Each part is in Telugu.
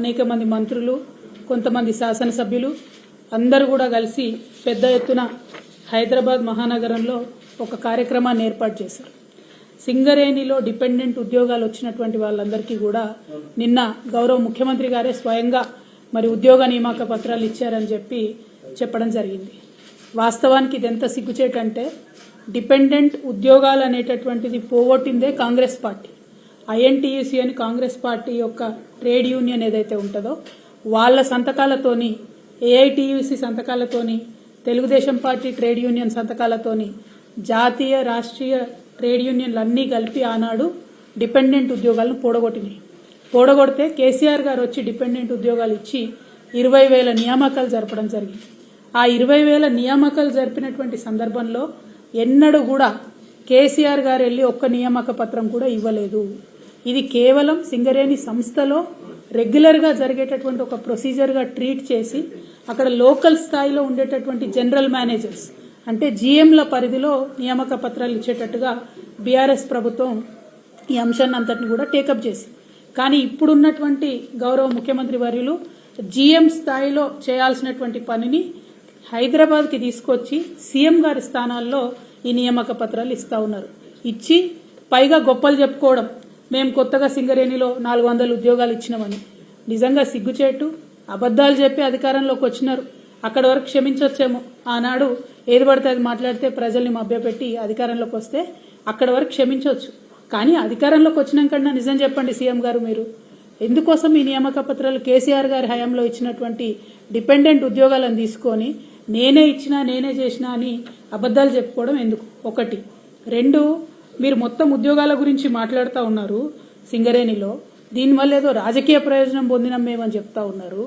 అనేక మంది మంత్రులు, కొంతమంది శాసనసభ్యులు అందరూ కూడా కలిసి పెద్ద ఎత్తున హైదరాబాద్ మహానగరంలో ఒక కార్యక్రమాన్ని ఏర్పాటు చేశారు. సింగరేణిలో డిపెండెంట్ ఉద్యోగాలు వచ్చినటువంటి వాళ్ళందరికీ కూడా నిన్న గౌరవ ముఖ్యమంత్రి గారే స్వయంగా మరి ఉద్యోగ నియామక పత్రాలు ఇచ్చారని చెప్పడం జరిగింది. వాస్తవానికి ఇది ఎంత సిగ్గుచేటంటే డిపెండెంట్ ఉద్యోగాలు అనేటటువంటిది పోగొట్టిందే కాంగ్రెస్ పార్టీ. ఐఎన్టీయూసీ అని కాంగ్రెస్ పార్టీ యొక్క ట్రేడ్ యూనియన్ ఏదైతే ఉంటుందో వాళ్ళ సంతకాలతోని, AITUC సంతకాలతోని, Telugu Desam party trade union సంతకాలతోని జాతీయ రాష్ట్రీయ ట్రేడ్ యూనియన్లు అన్నీ కలిపి ఆనాడు డిపెండెంట్ ఉద్యోగాలను పోడగొడితే కేసీఆర్ గారు వచ్చి డిపెండెంట్ ఉద్యోగాలు ఇచ్చి 20,000 నియామకాలు జరపడం జరిగింది. ఆ 20,000 నియామకాలు జరిపినటువంటి సందర్భంలో ఎన్నడూ కూడా కేసీఆర్ గారు వెళ్లి ఒక్క నియామక పత్రం కూడా ఇవ్వలేదు. ఇది కేవలం సింగరేణి సంస్థలో రెగ్యులర్ గా జరిగేటటువంటి ఒక ప్రొసీజర్ గా ట్రీట్ చేసి అక్కడ లోకల్ స్థాయిలో ఉండేటటువంటి జనరల్ మేనేజర్స్ అంటే జీఎంల పరిధిలో నియామక పత్రాలు ఇచ్చేటట్టుగా బీఆర్ఎస్ ప్రభుత్వం ఈ అంశాన్ని అంతటిని కూడా టేకప్ చేసి, కానీ ఇప్పుడున్నటువంటి గౌరవ ముఖ్యమంత్రి వర్యులు జీఎం స్థాయిలో చేయాల్సినటువంటి పనిని హైదరాబాద్ కి తీసుకొచ్చి సీఎం గారి స్థానాల్లో ఈ నియామక పత్రాలు ఇస్తా ఉన్నారు. ఇచ్చి పైగా గొప్పలు చెప్పుకోవడం, మేము కొత్తగా సింగరేణిలో 400 ఉద్యోగాలు ఇచ్చినామని. నిజంగా సిగ్గుచేటు. అబద్దాలు చెప్పి అధికారంలోకి వచ్చినారు. అక్కడి వరకు క్షమించొచ్చేమో. ఆనాడు ఏది పడితే అది మాట్లాడితే ప్రజల్ని మభ్యపెట్టి అధికారంలోకి వస్తే అక్కడి వరకు క్షమించవచ్చు. కానీ అధికారంలోకి వచ్చినాకన్నా నిజం చెప్పండి సీఎం గారు, మీరు ఎందుకోసం ఈ నియామక పత్రాలు కేసీఆర్ గారి హయాంలో ఇచ్చినటువంటి డిపెండెంట్ ఉద్యోగాలను తీసుకొని నేనే ఇచ్చినా నేనే చేసినా అని అబద్దాలు చెప్పుకోవడం ఎందుకు? ఒకటి. రెండు, మీరు మొత్తం ఉద్యోగాల గురించి మాట్లాడుతూ ఉన్నారు సింగరేణిలో, దీనివల్ల ఏదో రాజకీయ ప్రయోజనం పొందినాం మేమని చెప్తా ఉన్నారు.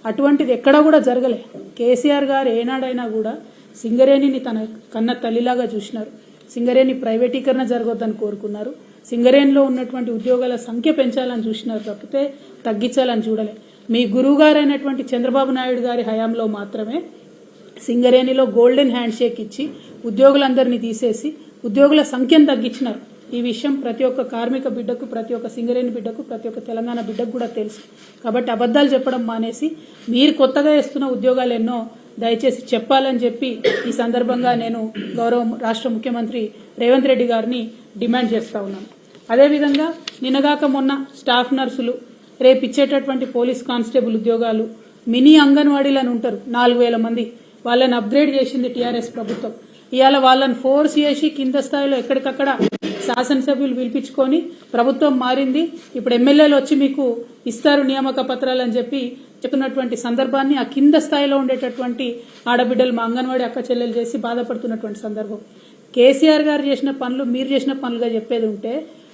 అటువంటిది ఎక్కడా కూడా జరగలే. కేసీఆర్ గారు ఏనాడైనా కూడా సింగరేణిని తన కన్న తల్లిలాగా చూసినారు. సింగరేణి ప్రైవేటీకరణ జరగొద్దని కోరుకున్నారు. సింగరేణిలో ఉన్నటువంటి ఉద్యోగాల సంఖ్య పెంచాలని చూసినారు తప్పితే తగ్గించాలని చూడలే. మీ గురువు గారైనటువంటి చంద్రబాబు నాయుడు గారి హయాంలో మాత్రమే సింగరేణిలో గోల్డెన్ హ్యాండ్ షేక్ ఇచ్చి ఉద్యోగులందరినీ తీసేసి ఉద్యోగుల సంఖ్యను తగ్గించినారు. ఈ విషయం ప్రతి ఒక్క కార్మిక బిడ్డకు, ప్రతి ఒక్క సింగరేణి బిడ్డకు, ప్రతి ఒక్క తెలంగాణ బిడ్డకు కూడా తెలుసు. కాబట్టి అబద్దాలు చెప్పడం మానేసి మీరు కొత్తగా ఇస్తున్న ఉద్యోగాలు ఎన్నో దయచేసి చెప్పాలని చెప్పి ఈ సందర్భంగా నేను గౌరవ రాష్ట్ర ముఖ్యమంత్రి రేవంత్ రెడ్డి గారిని డిమాండ్ చేస్తా ఉన్నాను. అదేవిధంగా నిన్నగాక మొన్న స్టాఫ్ నర్సులు, రేపు ఇచ్చేటటువంటి పోలీస్ కానిస్టేబుల్ ఉద్యోగాలు, మినీ అంగన్వాడీలను ఉంటారు 4,000 మంది, వాళ్ళని అప్గ్రేడ్ చేసింది టీఆర్ఎస్ ప్రభుత్వం. ఇవాళ వాళ్ళని ఫోర్స్ చేసి కింద స్థాయిలో ఎక్కడికక్కడ శాసనసభ్యులు పిలిపించుకొని ప్రభుత్వం మారింది, ఇప్పుడు ఎమ్మెల్యేలు వచ్చి మీకు ఇస్తారు నియామక పత్రాలు అని చెప్పి చెప్తున్నటువంటి సందర్భాన్ని ఆ కింద స్థాయిలో ఉండేటటువంటి ఆడబిడ్డలు, మా అంగన్వాడీ అక్క చెల్లెలు చేసి బాధపడుతున్నటువంటి సందర్భం. కేసీఆర్ గారు చేసిన పనులు మీరు చేసిన పనులుగా చెప్పేది ఉంటే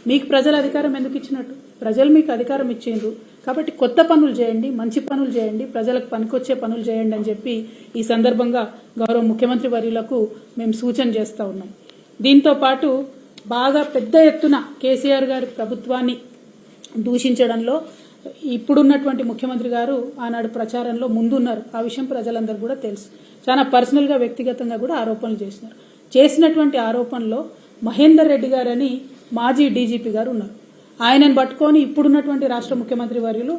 మీకు ప్రజల అధికారం ఎందుకు ఇచ్చినట్టు? ప్రజలు మీకు అధికారం ఇచ్చిండ్రు కాబట్టి కొత్త పనులు చేయండి, మంచి పనులు చేయండి, ప్రజలకు పనికొచ్చే పనులు చేయండి అని చెప్పి ఈ సందర్భంగా గౌరవ ముఖ్యమంత్రి వర్యులకు మేము సూచన చేస్తా ఉన్నాం. దీంతో పాటు బాగా పెద్ద ఎత్తున కేసీఆర్ గారి ప్రభుత్వాన్ని దూషించడంలో ఇప్పుడున్నటువంటి ముఖ్యమంత్రి గారు ఆనాడు ప్రచారంలో ముందున్నారు. ఆ విషయం ప్రజలందరూ కూడా తెలుసు. చాలా పర్సనల్ గా, వ్యక్తిగతంగా కూడా ఆరోపణలు చేసినారు. చేసినటువంటి ఆరోపణలో మహేందర్ రెడ్డి గారని మాజీ డీజీపీ గారు ఉన్నారు. ఆయనను పట్టుకొని ఇప్పుడున్నటువంటి రాష్ట్ర ముఖ్యమంత్రి వర్యులు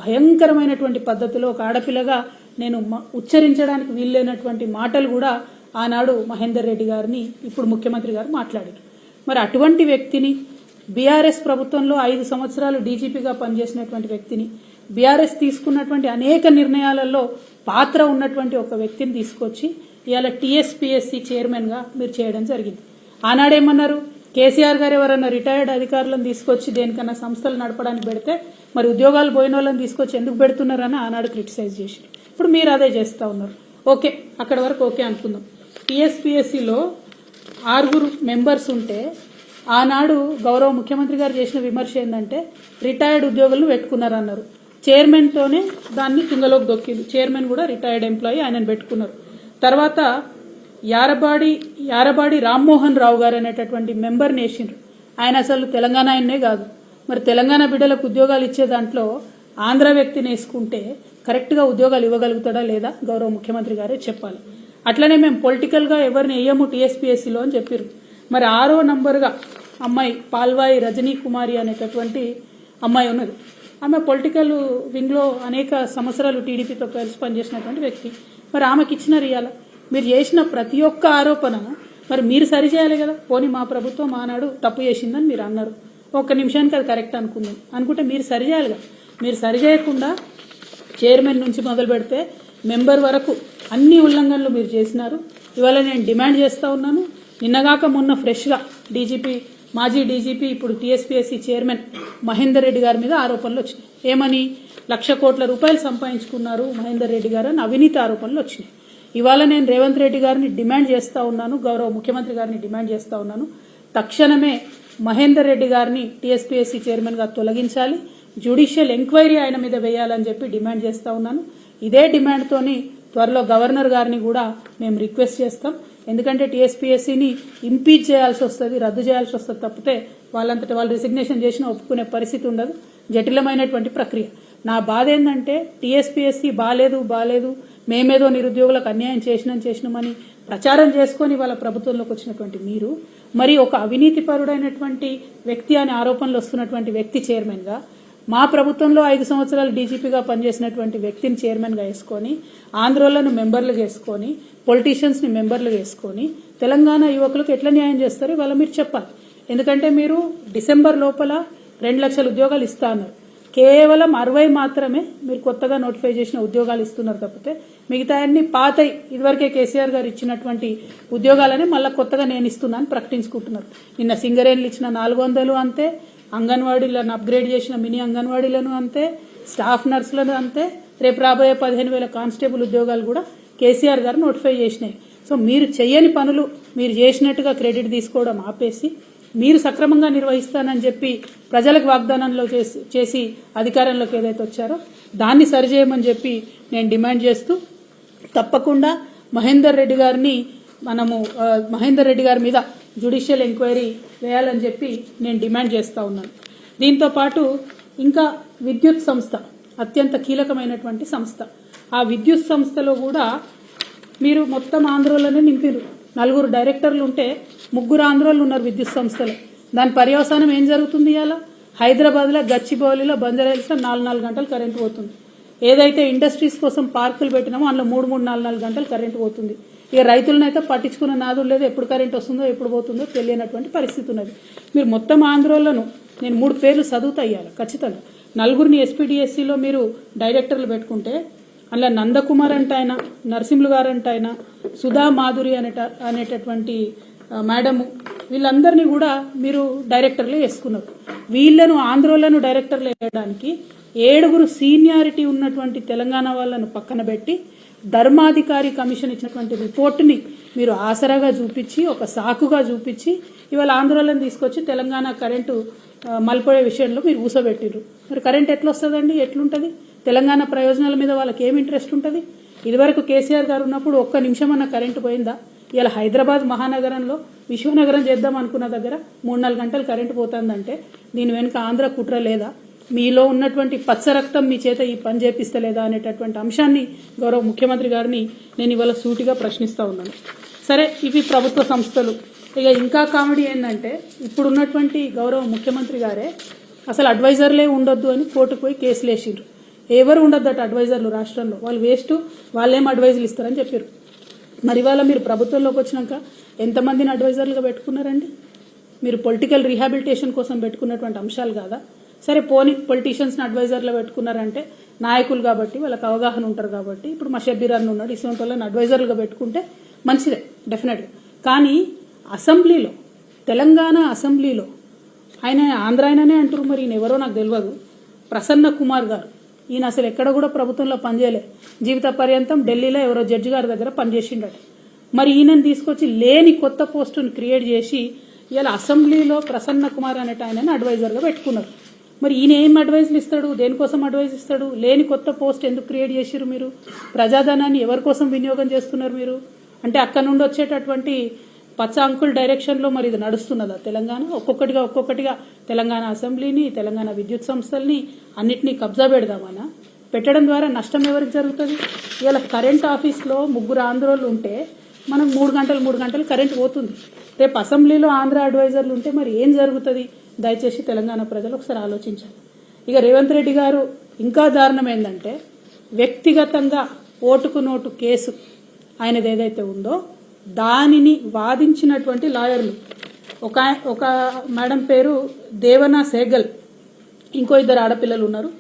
భయంకరమైనటువంటి పద్ధతిలో ఒక ఆడపిల్లగా నేను ఉచ్చరించడానికి వీల్లేనటువంటి మాటలు కూడా ఆనాడు మహేందర్ రెడ్డి గారిని ఇప్పుడు ముఖ్యమంత్రి గారు మాట్లాడారు. మరి అటువంటి వ్యక్తిని, బీఆర్ఎస్ ప్రభుత్వంలో 5 సంవత్సరాలు డీజీపీగా పనిచేసినటువంటి వ్యక్తిని, బీఆర్ఎస్ తీసుకున్నటువంటి అనేక నిర్ణయాలలో పాత్ర ఉన్నటువంటి ఒక వ్యక్తిని తీసుకొచ్చి ఇవాళ టీఎస్పీఎస్సీ చైర్మన్ గా మీరు చేయడం జరిగింది. ఆనాడేమన్నారు? కేసీఆర్ గారు ఎవరన్నా రిటైర్డ్ అధికారులను తీసుకొచ్చి దేనికన్నా సంస్థలు నడపడానికి పెడితే మరి ఉద్యోగాలు పోయిన వాళ్ళని తీసుకొచ్చి ఎందుకు పెడుతున్నారని ఆనాడు క్రిటిసైజ్ చేశారు. ఇప్పుడు మీరు అదే చేస్తా ఉన్నారు. ఓకే, అక్కడ వరకు ఓకే అనుకుందాం. టీఎస్పీఎస్సీలో 6 మెంబర్స్ ఉంటే ఆనాడు గౌరవ ముఖ్యమంత్రి గారు చేసిన విమర్శ ఏంటంటే రిటైర్డ్ ఉద్యోగులను పెట్టుకున్నారన్నారు. చైర్మన్ తోనే దాన్ని తుంగలోకి దొక్కింది. చైర్మన్ కూడా రిటైర్డ్ ఎంప్లాయీ, ఆయనను పెట్టుకున్నారు. తర్వాత యారబాడి రామ్మోహన్ రావు గారు అనేటటువంటి మెంబర్ని వేసిండ్రు. ఆయన అసలు తెలంగాణ ఆయన్నే కాదు. మరి తెలంగాణ బిడ్డలకు ఉద్యోగాలు ఇచ్చే దాంట్లో ఆంధ్ర వ్యక్తిని వేసుకుంటే కరెక్ట్ గా ఉద్యోగాలు ఇవ్వగలుగుతాడా లేదా గౌరవ ముఖ్యమంత్రి గారే చెప్పాలి. అట్లనే మేము పొలిటికల్ గా ఎవరిని వేయము టీఎస్పీఎస్సీలో అని చెప్పారు. మరి 6వ నంబర్గా అమ్మాయి పాల్వాయి రజనీ కుమారి అనేటటువంటి అమ్మాయి ఉన్నది. ఆమె పొలిటికల్ వింగ్లో అనేక సంవత్సరాలు టీడీపీతో కలిసి పనిచేసినటువంటి వ్యక్తి. మరి ఆమెకి ఇచ్చినారు ఇవాళ. మీరు చేసిన ప్రతి ఒక్క ఆరోపణ మరి మీరు సరిచేయాలి కదా. పోనీ మా ప్రభుత్వం ఆనాడు తప్పు చేసిందని మీరు అన్నారు, ఒక్క నిమిషానికి అది కరెక్ట్ అనుకుంటే మీరు సరిచేయాలి కదా. మీరు సరిచేయకుండా చైర్మన్ నుంచి మొదలు పెడితే మెంబర్ వరకు అన్ని ఉల్లంఘనలు మీరు చేసినారు. ఇవాళ నేను డిమాండ్ చేస్తూ ఉన్నాను. నిన్నగాక మొన్న ఫ్రెష్గా మాజీ డీజీపీ ఇప్పుడు టీఎస్పీఎస్సీ చైర్మన్ మహేందర్ రెడ్డి గారి మీద ఆరోపణలు వచ్చినాయి. ఏమని? 1,00,00,000 కోట్ల రూపాయలు సంపాదించుకున్నారు మహేందర్ రెడ్డి గారు అని అవినీతి ఆరోపణలు వచ్చినాయి. ఇవాళ నేను రేవంత్ రెడ్డి గారిని డిమాండ్ చేస్తూ ఉన్నాను, గౌరవ ముఖ్యమంత్రి గారిని డిమాండ్ చేస్తూ ఉన్నాను, తక్షణమే మహేందర్ రెడ్డి గారిని టీఎస్పీఎస్సీ చైర్మన్గా తొలగించాలి, జ్యుడిషియల్ ఎంక్వైరీ ఆయన మీద వేయాలని చెప్పి డిమాండ్ చేస్తూ ఉన్నాను. ఇదే డిమాండ్తోని త్వరలో గవర్నర్ గారిని కూడా మేము రిక్వెస్ట్ చేస్తాం. ఎందుకంటే టీఎస్పీఎస్సీని ఇంపీచ్ చేయాల్సి వస్తుంది, రద్దు చేయాల్సి వస్తుంది తప్పితే వాళ్ళంతటి వాళ్ళు రిసిగ్నేషన్ చేసినా ఒప్పుకునే పరిస్థితి ఉండదు. జటిలమైనటువంటి ప్రక్రియ. నా బాధ ఏంటంటే టీఎస్పీఎస్సీ బాలేదు మేమేదో నిరుద్యోగులకు అన్యాయం చేసినామని ప్రచారం చేసుకుని వాళ్ళ ప్రభుత్వంలోకి వచ్చినటువంటి మీరు మరి ఒక అవినీతిపరుడైనటువంటి వ్యక్తి అనే ఆరోపణలు వస్తున్నటువంటి వ్యక్తి చైర్మన్గా, మా ప్రభుత్వంలో 5 సంవత్సరాలు డీజీపీగా పనిచేసినటువంటి వ్యక్తిని చైర్మన్గా వేసుకొని, ఆంధ్రోళ్లను మెంబర్లుగా వేసుకొని, పొలిటీషియన్స్ని మెంబర్లుగా వేసుకొని తెలంగాణ యువకులకు ఎట్లా న్యాయం చేస్తారో ఇవాళ మీరు చెప్పాలి. ఎందుకంటే మీరు డిసెంబర్ లోపల 2 లక్షల ఉద్యోగాలు ఇస్తా అన్నారు. కేవలం 60 మాత్రమే మీరు కొత్తగా నోటిఫై చేసిన ఉద్యోగాలు ఇస్తున్నారు తప్పితే మిగతా అన్ని పాతయి ఇదివరకే కేసీఆర్ గారు ఇచ్చినటువంటి ఉద్యోగాలని మళ్ళీ కొత్తగా నేను ఇస్తున్నాను ప్రకటించుకుంటున్నారు. నిన్న సింగరేణిలు ఇచ్చిన 400 అంతే, అంగన్వాడీలను అప్గ్రేడ్ చేసిన మినీ అంగన్వాడీలను అంతే, స్టాఫ్ నర్సులను అంతే, రేపు రాబోయే 15,000 కానిస్టేబుల్ ఉద్యోగాలు కూడా కేసీఆర్ గారు నోటిఫై చేసినాయి. సో మీరు చేయని పనులు మీరు చేసినట్టుగా క్రెడిట్ తీసుకోవడం ఆపేసి మీరు సక్రమంగా నిర్వహిస్తానని చెప్పి ప్రజలకు వాగ్దానంలో చేసి అధికారంలోకి ఏదైతే వచ్చారో దాన్ని సరిచేయమని చెప్పి నేను డిమాండ్ చేస్తూ తప్పకుండా మహేందర్ రెడ్డి గారి మీద జ్యుడిషియల్ ఎంక్వైరీ వేయాలని చెప్పి నేను డిమాండ్ చేస్తూ ఉన్నాను. దీంతో పాటు ఇంకా విద్యుత్ సంస్థ అత్యంత కీలకమైనటువంటి సంస్థ. ఆ విద్యుత్ సంస్థలో కూడా మీరు మొత్తం ఆంధ్రోలోనే నింపారు. 4 డైరెక్టర్లు ఉంటే 3 ఆంధ్రోలు ఉన్నారు విద్యుత్ సంస్థలో. దాని పర్యవసానం ఏం జరుగుతుంది? ఇవాళ హైదరాబాద్లో గచ్చిబౌలిలో బంజారాహిల్స్లో 4 గంటలు కరెంటు పోతుంది. ఏదైతే ఇండస్ట్రీస్ కోసం పార్కులు పెట్టినామో అందులో 3 గంటలు కరెంటు పోతుంది. ఇక రైతులనైతే పట్టించుకున్న నాదులు లేదు, ఎప్పుడు కరెంట్ వస్తుందో ఎప్పుడు పోతుందో తెలియనటువంటి పరిస్థితి ఉన్నది. మీరు మొత్తం ఆంధ్రోలను నేను 3 పేర్లు చదువుతా ఇవ్వాలి ఖచ్చితంగా. 4 ఎస్పీడీఎస్సీలో మీరు డైరెక్టర్లు పెట్టుకుంటే అందులో నందకుమార్ అంటే ఆయన, నరసింహులు గారు అంటే ఆయన, సుధా మాధురి అనేటటువంటి మేడము, వీళ్ళందరినీ కూడా మీరు డైరెక్టర్లు వేసుకున్నారు. వీళ్లను ఆంధ్రోలను డైరెక్టర్లు వేయడానికి 7 సీనియారిటీ ఉన్నటువంటి తెలంగాణ వాళ్ళను పక్కన పెట్టి ధర్మాధికారి కమిషన్ ఇచ్చినటువంటి రిపోర్టుని మీరు ఆసరాగా చూపించి ఒక సాకుగా చూపించి ఇవాళ ఆంధ్రోలను తీసుకొచ్చి తెలంగాణ కరెంటు మలిపోయే విషయంలో మీరు ఊసబెట్టిరు. మరి కరెంట్ ఎట్లా వస్తుందండి? ఎట్లుంటుంది? తెలంగాణ ప్రయోజనాల మీద వాళ్ళకి ఏం ఇంట్రెస్ట్ ఉంటుంది? ఇదివరకు కేసీఆర్ గారు ఉన్నప్పుడు ఒక్క నిమిషం అన్న కరెంటు పోయిందా? ఇలా హైదరాబాద్ మహానగరంలో విశ్వనగరం చేద్దాం అనుకున్న దగ్గర 3-4 గంటలు కరెంటు పోతుందంటే దీని వెనుక ఆంధ్ర కుట్ర లేదా? మీలో ఉన్నటువంటి పచ్చ రక్తం మీ చేత ఈ పని చేపిస్తలేదా అనేటటువంటి అంశాన్ని గౌరవ ముఖ్యమంత్రి గారిని నేను ఇవాళ సూటిగా ప్రశ్నిస్తా ఉన్నాను. సరే, ఇవి ప్రభుత్వ సంస్థలు. ఇక ఇంకా కామెడీ ఏంటంటే ఇప్పుడున్నటువంటి గౌరవ ముఖ్యమంత్రి గారే అసలు అడ్వైజర్లే ఉండొద్దు అని కోర్టుకు పోయి కేసులు వేసిండ్రు. ఎవరు ఉండొద్దట అడ్వైజర్లు రాష్ట్రంలో, వాళ్ళు వేస్ట్, వాళ్ళేం అడ్వైజులు ఇస్తారని చెప్పారు. మరి ఇవాళ మీరు ప్రభుత్వంలోకి వచ్చినాక ఎంతమందిని అడ్వైజర్లుగా పెట్టుకున్నారండి? మీరు పొలిటికల్ రీహాబిలిటేషన్ కోసం పెట్టుకున్నటువంటి అంశాలు కాదా? సరే పోనీ పొలిటీషియన్స్ని అడ్వైజర్లో పెట్టుకున్నారంటే నాయకులు కాబట్టి వాళ్ళకి అవగాహన ఉంటారు కాబట్టి, ఇప్పుడు మా షబ్బీర్ అన్న ఉన్నాడు, ఇటువంటి వాళ్ళని అడ్వైజర్లుగా పెట్టుకుంటే మంచిదే డెఫినెట్గా. కానీ అసెంబ్లీలో, తెలంగాణ అసెంబ్లీలో ఆయన ఆంధ్ర ఆయననే అంటారు, మరి ఈయన ఎవరో నాకు తెలియదు, ప్రసన్న కుమార్ గారు, ఈయన అసలు ఎక్కడ కూడా ప్రభుత్వంలో పనిచేయలే, జీవిత పర్యంతం ఢిల్లీలో ఎవరో జడ్జి గారి దగ్గర పనిచేసిండట. మరి ఈయనని తీసుకొచ్చి లేని కొత్త పోస్టును క్రియేట్ చేసి ఇలా అసెంబ్లీలో ప్రసన్న కుమార్ అనేట ఆయనని అడ్వైజర్గా పెట్టుకున్నారు. మరి ఈయన ఏం అడ్వైజులు ఇస్తాడు? దేనికోసం అడ్వైజ్ ఇస్తాడు? లేని కొత్త పోస్ట్ ఎందుకు క్రియేట్ చేసిరు? మీరు ప్రజాధనాన్ని ఎవరి కోసం వినియోగం చేస్తున్నారు మీరు? అంటే అక్కడ నుండి వచ్చేటటువంటి పచ్చ అంకుల్ డైరెక్షన్లో మరి ఇది నడుస్తున్నదా తెలంగాణ? ఒక్కొక్కటిగా తెలంగాణ అసెంబ్లీని, తెలంగాణ విద్యుత్ సంస్థల్ని అన్నిటినీ కబ్జా పెడదామనా? పెట్టడం ద్వారా నష్టం ఎవరికి జరుగుతుంది? ఇవాళ కరెంట్ ఆఫీస్లో 3 ఆంధ్రోళ్ళు ఉంటే మనం 3 గంటలు కరెంట్ పోతుంది. రేపు అసెంబ్లీలో ఆంధ్ర అడ్వైజర్లు ఉంటే మరి ఏం జరుగుతుంది? దయచేసి తెలంగాణ ప్రజలు ఒకసారి ఆలోచించాలి. ఇక రేవంత్ రెడ్డి గారు ఇంకా దారుణం ఏంటంటే వ్యక్తిగతంగా ఓటుకు నోటు కేసు ఆయనది ఏదైతే ఉందో దానిని వాదించినటువంటి లాయర్లు ఒక మేడం పేరు దేవనా సేగల్, ఇంకో ఇద్దరు ఆడపిల్లలు ఉన్నారు,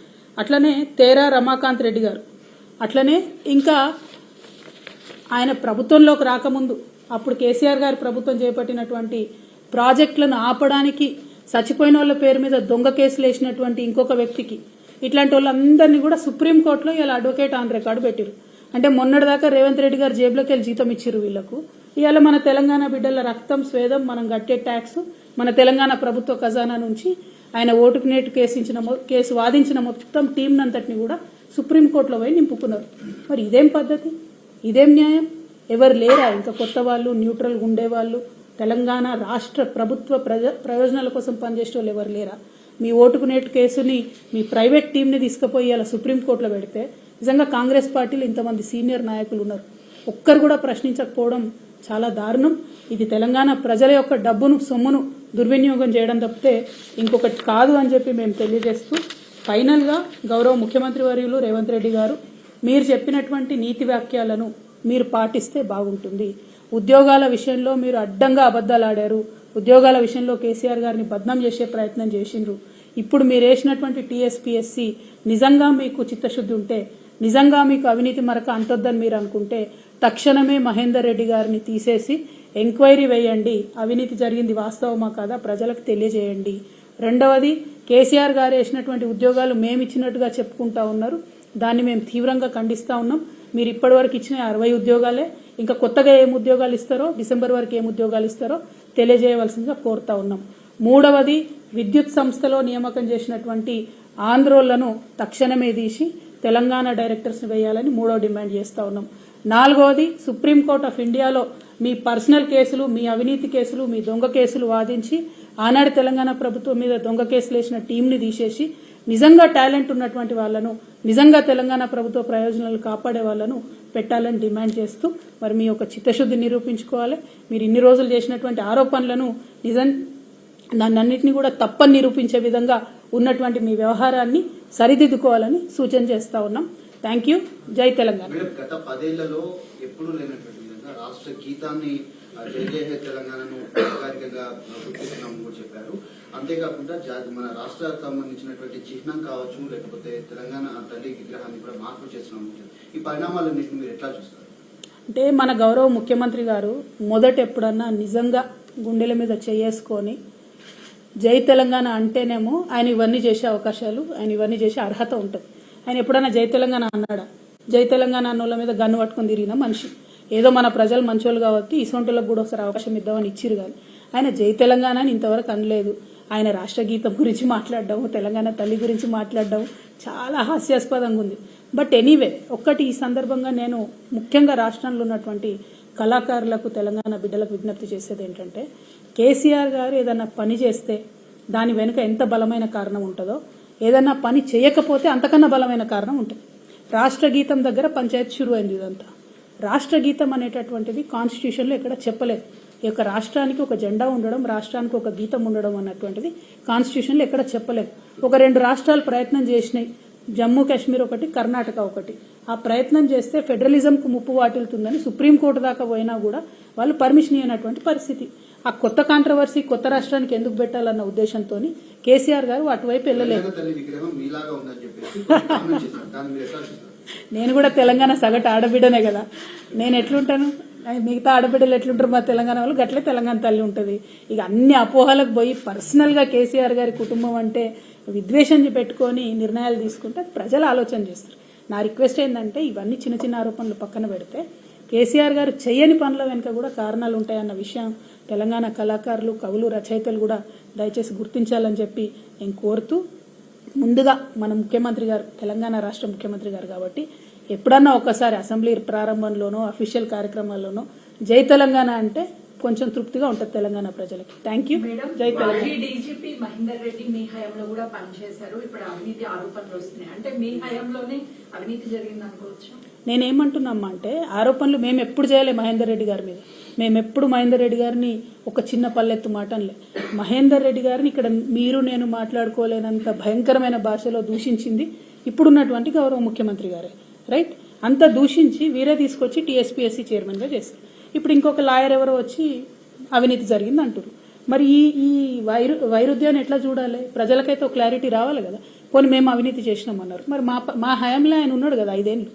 అట్లనే తేరా రమాకాంత్ రెడ్డి గారు, అట్లనే ఇంకా ఆయన ప్రభుత్వంలోకి రాకముందు అప్పుడు కేసీఆర్ గారి ప్రభుత్వం చేపట్టినటువంటి ప్రాజెక్టులను ఆపడానికి చచ్చిపోయిన వాళ్ళ పేరు మీద దొంగ కేసులు వేసినటువంటి ఇంకొక వ్యక్తికి, ఇట్లాంటి వాళ్ళందరినీ కూడా సుప్రీంకోర్టులో ఇలా అడ్వకేట్ ఆన్ రికార్డు పెట్టారు. అంటే మొన్నటిదాకా రేవంత్ రెడ్డి గారు జేబులోకి వెళ్ళి జీతం ఇచ్చారు వీళ్లకు. ఇవాళ మన తెలంగాణ బిడ్డల రక్తం స్వేదం మనం కట్టే ట్యాక్స్ మన తెలంగాణ ప్రభుత్వ ఖజానా నుంచి ఆయన ఓటుకు నేటు కేసు వాదించిన మొత్తం టీం నంతటిని కూడా సుప్రీంకోర్టులో పోయి నింపుకున్నారు. మరి ఇదేం పద్ధతి, ఇదేం న్యాయం? ఎవరు లేరా ఇంకా కొత్త వాళ్ళు, న్యూట్రల్గా ఉండేవాళ్ళు, తెలంగాణ రాష్ట్ర ప్రభుత్వ ప్రయోజనాల కోసం పనిచేసే వాళ్ళు ఎవరు లేరా? మీ ఓటుకు నేటు కేసుని మీ ప్రైవేట్ టీంని తీసుకుపోయి అలా సుప్రీంకోర్టులో పెడితే నిజంగా కాంగ్రెస్ పార్టీలో ఇంతమంది సీనియర్ నాయకులు ఉన్నారు, ఒక్కరు కూడా ప్రశ్నించకపోవడం చాలా దారుణం. ఇది తెలంగాణ ప్రజల యొక్క డబ్బును సొమ్మును దుర్వినియోగం చేయడం తప్పితే ఇంకొకటి కాదు అని చెప్పి మేము తెలియజేస్తూ, ఫైనల్ గా గౌరవ ముఖ్యమంత్రి వర్యులు రేవంత్ రెడ్డి గారు మీరు చెప్పినటువంటి నీతి వాక్యాలను మీరు పాటిస్తే బాగుంటుంది. ఉద్యోగాల విషయంలో మీరు అడ్డంగా అబద్దాలు ఆడారు, ఉద్యోగాల విషయంలో కేసీఆర్ గారిని బద్నాం చేసే ప్రయత్నం చేసిండ్రు. ఇప్పుడు మీరు వేసినటువంటి టీఎస్పీఎస్సీ నిజంగా మీకు చిత్తశుద్ధి ఉంటే, నిజంగా మీకు అవినీతి మరక అంటొద్దని మీరు అనుకుంటే తక్షణమే మహేందర్ రెడ్డి గారిని తీసేసి ఎంక్వైరీ వేయండి, అవినీతి జరిగింది వాస్తవమా కాదా ప్రజలకు తెలియజేయండి. రెండవది, కేసీఆర్ గారు వేసినటువంటి ఉద్యోగాలు మేమిచ్చినట్టుగా చెప్పుకుంటా ఉన్నారు, దాన్ని మేము తీవ్రంగా ఖండిస్తా ఉన్నాం. మీరు ఇప్పటివరకు ఇచ్చిన 60 ఉద్యోగాలే, ఇంకా కొత్తగా ఏం ఉద్యోగాలు ఇస్తారో, డిసెంబర్ వరకు ఏం ఉద్యోగాలు ఇస్తారో తెలియజేయవలసిందిగా కోరుతా ఉన్నాం. మూడవది, విద్యుత్ సంస్థలో నియామకం చేసినటువంటి ఆంధ్రోళ్లను తక్షణమే తీసి తెలంగాణ డైరెక్టర్స్ వేయాలని మూడో డిమాండ్ చేస్తా ఉన్నాం. నాలుగవది, సుప్రీంకోర్టు ఆఫ్ ఇండియాలో మీ పర్సనల్ కేసులు, మీ అవినీతి కేసులు, మీ దొంగ కేసులు వాదించి ఆనాడు తెలంగాణ ప్రభుత్వం మీద దొంగ కేసులు వేసిన టీంని తీసేసి నిజంగా టాలెంట్ ఉన్నటువంటి వాళ్లను, నిజంగా తెలంగాణ ప్రభుత్వ ప్రయోజనాలు కాపాడే వాళ్లను పెట్టాలని డిమాండ్ చేస్తూ, మరి మీ యొక్క చిత్తశుద్ధి నిరూపించుకోవాలి. మీరు ఇన్ని రోజులు చేసినటువంటి ఆరోపణలను దాన్నన్నింటినీ కూడా తప్పని నిరూపించే విధంగా ఉన్నటువంటి మీ వ్యవహారాన్ని సరిదిద్దుకోవాలని సూచన చేస్తా ఉన్నాం. Thank you. జై తెలంగాణ. గత 10 ఏళ్లలో ఎప్పుడూ లేనటువంటి విధంగా రాష్ట్ర గీతాన్ని జై జై హే తెలంగాణను అధికారికంగా గుర్తిస్తున్నామని కూడా చెప్పారు. అంతేకాకుండా మన రాష్ట్రానికి సంబంధించినటువంటి చిహ్నం కావచ్చు, లేకపోతే తెలంగాణ తల్లి విగ్రహాన్ని కూడా మార్పు చేస్తున్నాం. ఈ పరిణామాలన్నింటినీ మీరు ఎట్లా చూస్తారు? అంటే మన గౌరవ ముఖ్యమంత్రి గారు మొదట ఎప్పుడన్నా నిజంగా గుండెల మీద చేసుకొని జై తెలంగాణ అంటేనేమో ఆయన ఇవన్నీ చేసే అవకాశాలు, ఆయన ఇవన్నీ చేసే అర్హత ఉంటుంది. ఆయన ఎప్పుడన్నా జై తెలంగాణ అన్నాడా? జై తెలంగాణ అన్నోళ్ళ మీద గన్ను పట్టుకుని తిరిగిన మనిషి. ఏదో మన ప్రజలు మంచోళ్ళు కాబట్టి ఇసొంటోళ్ళకు కూడా ఒకసారి అవకాశం ఇద్దామని ఇచ్చిరు, కానీ ఆయన జై తెలంగాణ అని ఇంతవరకు అనలేదు. ఆయన రాష్ట్ర గీతం గురించి మాట్లాడడం, తెలంగాణ తల్లి గురించి మాట్లాడడం చాలా హాస్యాస్పదంగా ఉంది. బట్ ఎనీవే, ఒక్కటి ఈ సందర్భంగా నేను ముఖ్యంగా రాష్ట్రంలో ఉన్నటువంటి కళాకారులకు, తెలంగాణ బిడ్డలకు విజ్ఞప్తి చేసేది ఏంటంటే, కేసీఆర్ గారు ఏదన్నా పని చేస్తే దాని వెనుక ఎంత బలమైన కారణం ఉంటుందో, ఏదన్నా పని చేయకపోతే అంతకన్నా బలమైన కారణం ఉంటుంది. రాష్ట్ర గీతం దగ్గర పంచాయతీ షురు అయింది. ఇదంతా రాష్ట్ర గీతం అనేటటువంటిది కాన్స్టిట్యూషన్లో ఎక్కడ చెప్పలేదు. ఈ యొక్క రాష్ట్రానికి ఒక జెండా ఉండడం, రాష్ట్రానికి ఒక గీతం ఉండడం అన్నటువంటిది కాన్స్టిట్యూషన్లో ఎక్కడ చెప్పలేదు. ఒక 2 రాష్ట్రాలు ప్రయత్నం చేసినాయి, జమ్మూ కాశ్మీర్ ఒకటి, కర్ణాటక ఒకటి. ఆ ప్రయత్నం చేస్తే ఫెడరలిజంకు ముప్పు వాటిల్తుందని సుప్రీంకోర్టు దాకా పోయినా కూడా వాళ్ళు పర్మిషన్ ఇవ్వనటువంటి పరిస్థితి. ఆ కొత్త కాంట్రవర్సీ కొత్త రాష్ట్రానికి ఎందుకు పెట్టాలన్న ఉద్దేశంతో కేసీఆర్ గారు అటువైపు వెళ్ళలేదు. నేను కూడా తెలంగాణ సగటు ఆడబిడ్డనే కదా, నేను ఎట్లుంటాను, మిగతా ఆడబిడ్డలు ఎట్లుంటారు మా తెలంగాణ వాళ్ళు, గట్లే తెలంగాణ తల్లి ఉంటుంది. ఇక అన్ని అపోహలకు పోయి పర్సనల్ గా కేసీఆర్ గారి కుటుంబం అంటే విద్వేషం పెట్టుకొని నిర్ణయాలు తీసుకుంటే ప్రజలు ఆలోచన చేస్తారు. నా రిక్వెస్ట్ ఏంటంటే, ఇవన్నీ చిన్న చిన్న ఆరోపణలు పక్కన పెడితే కేసీఆర్ గారు చేయని పనుల వెనుక కూడా కారణాలు ఉంటాయన్న విషయం తెలంగాణ కళాకారులు, కవులు, రచయితలు కూడా దయచేసి గుర్తించాలని చెప్పి నేను కోరుతూ, ముందుగా మన ముఖ్యమంత్రి గారు, తెలంగాణ రాష్ట్ర ముఖ్యమంత్రి గారు కాబట్టి ఎప్పుడన్నా ఒకసారి అసెంబ్లీ ప్రారంభంలోనో అఫీషియల్ కార్యక్రమాల్లోనో జై తెలంగాణ అంటే కొంచెం తృప్తిగా ఉంటుంది తెలంగాణ ప్రజలకి. Thank you. మేడం, జై తెలంగాణ. మాజీ డీజీపీ మహేందర్ రెడ్డి మీ హయాంలో కూడా పనిచేశారు. ఇప్పుడు అవినీతి ఆరోపణలు వస్తున్నాయి. అంటే మీ హయాంలోనే అవినీతి జరిగింది అనుకోవచ్చు. నేనేమంటున్నామ్మా అంటే ఆరోపణలు మేము ఎప్పుడు చేయలే మహేందర్ రెడ్డి గారి మీద. మేము ఎప్పుడు మహేందర్ రెడ్డి గారిని ఒక చిన్న పల్లెత్తు మాటలే. మహేందర్ రెడ్డి గారిని ఇక్కడ మీరు నేను మాట్లాడుకోలేనంత భయంకరమైన భాషలో దూషించింది ఇప్పుడున్నటువంటి గౌరవ ముఖ్యమంత్రి గారే. రైట్, అంత దూషించి వీరే తీసుకొచ్చి టీఎస్పీఎస్సీ చైర్మన్గా చేశారు. ఇప్పుడు ఇంకొక లాయర్ ఎవరో వచ్చి అవినీతి జరిగింది అంటారు. మరి ఈ వైరుధ్యాన్ని ఎట్లా చూడాలి? ప్రజలకైతే ఒక క్లారిటీ రావాలి కదా. పోనీ మేము అవినీతి చేసినామన్నారు. మరి మా హయాంలో ఆయన ఉన్నాడు కదా 5 ఏళ్ళు.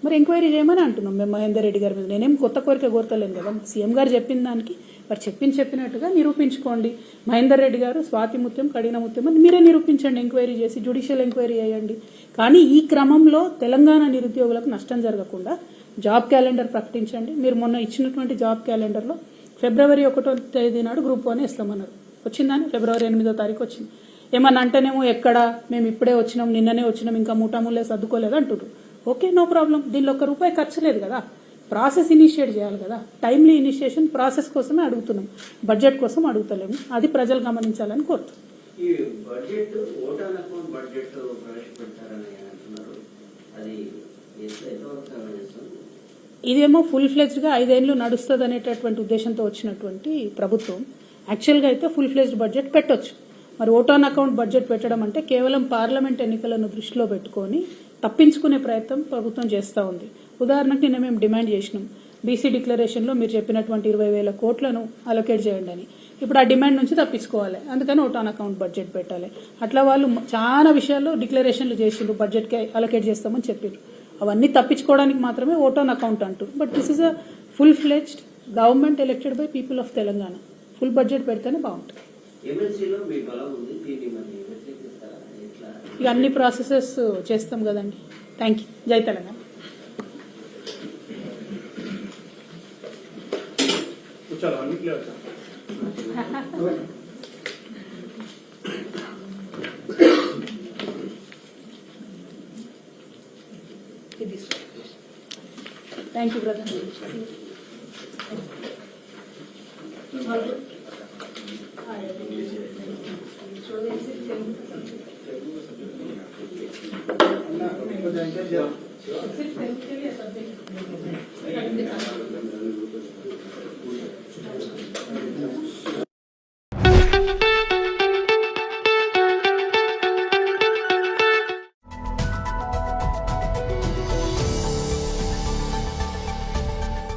మరి ఎంక్వైరీ చేయమని అంటున్నాం మేము మహేందర్ రెడ్డి గారి మీద. నేనేం కొత్త కోరిక కోరతలేను కదా. సీఎం గారు చెప్పిన దానికి మరి చెప్పినట్టుగా నిరూపించుకోండి. మహేందర్ రెడ్డి గారు స్వాతి ముత్యం కడిన ముత్యం అని మీరే నిరూపించండి. ఎంక్వైరీ చేసి జ్యుడిషియల్ ఎంక్వైరీ చేయండి. కానీ ఈ క్రమంలో తెలంగాణ నిరుద్యోగులకు నష్టం జరగకుండా జాబ్ క్యాలెండర్ ప్రకటించండి. మీరు మొన్న ఇచ్చినటువంటి జాబ్ క్యాలెండర్లో ఫిబ్రవరి 1వ తేదీ నాడు గ్రూప్ 1 ఇస్తామన్నారు. వచ్చిందని ఫిబ్రవరి 8వ తారీఖు వచ్చింది. ఏమన్నా అంటేనేమో ఎక్కడ మేము ఇప్పుడే వచ్చినాం, నిన్ననే వచ్చినాం, ఇంకా మూటాముల్లే సర్దుకోలేదు అంటున్నారు. Okay, no problem. దీనిలో ₹1 ఖర్చు లేదు కదా. ప్రాసెస్ ఇనిషియేట్ చేయాలి కదా. టైమ్లీ ఇనిషియేషన్ ప్రాసెస్ కోసమే అడుగుతున్నాం, బడ్జెట్ కోసం అడుగుతలేము. అది ప్రజలు గమనించాలని కోరుతున్నాం. ఈ బడ్జెట్ ఓటాన్ అకౌంట్ బడ్జెట్ ప్రవేశపెడతారని అంటున్నారు. అది ఇదేమో ఫుల్ ఫ్లెజ్డ్ గా 5 ఏళ్లు నడుస్తుంది అనేటటువంటి ఉద్దేశంతో వచ్చినటువంటి ప్రభుత్వం. యాక్చువల్గా అయితే ఫుల్ ఫ్లెజ్డ్ బడ్జెట్ పెట్టొచ్చు. మరి ఓటాన్ అకౌంట్ బడ్జెట్ పెట్టడం అంటే కేవలం పార్లమెంట్ ఎన్నికలను దృష్టిలో పెట్టుకొని తప్పించుకునే ప్రయత్నం ప్రభుత్వం చేస్తూ ఉంది. ఉదాహరణకు నిన్న మేము డిమాండ్ చేసినాం, బీసీ డిక్లరేషన్లో మీరు చెప్పినటువంటి 20,000 కోట్లను అలొకేట్ చేయండి అని. ఇప్పుడు ఆ డిమాండ్ నుంచి తప్పించుకోవాలి, అందుకని ఓటాన్ అకౌంట్ బడ్జెట్ పెట్టాలి. అట్లా వాళ్ళు చాలా విషయాల్లో డిక్లరేషన్లు చేసిండ్రు, బడ్జెట్కి అలొకేట్ చేస్తామని చెప్పారు. అవన్నీ తప్పించుకోవడానికి మాత్రమే ఓటాన్ అకౌంట్ అంటారు. But this is a full fledged government elected by people of Telangana. Full budget పెడితేనే బాగుంటుంది. ఇక అన్ని ప్రాసెసెస్ చేస్తాం కదండి. Thank you. జై Telangana. Thank you brother. Thank you.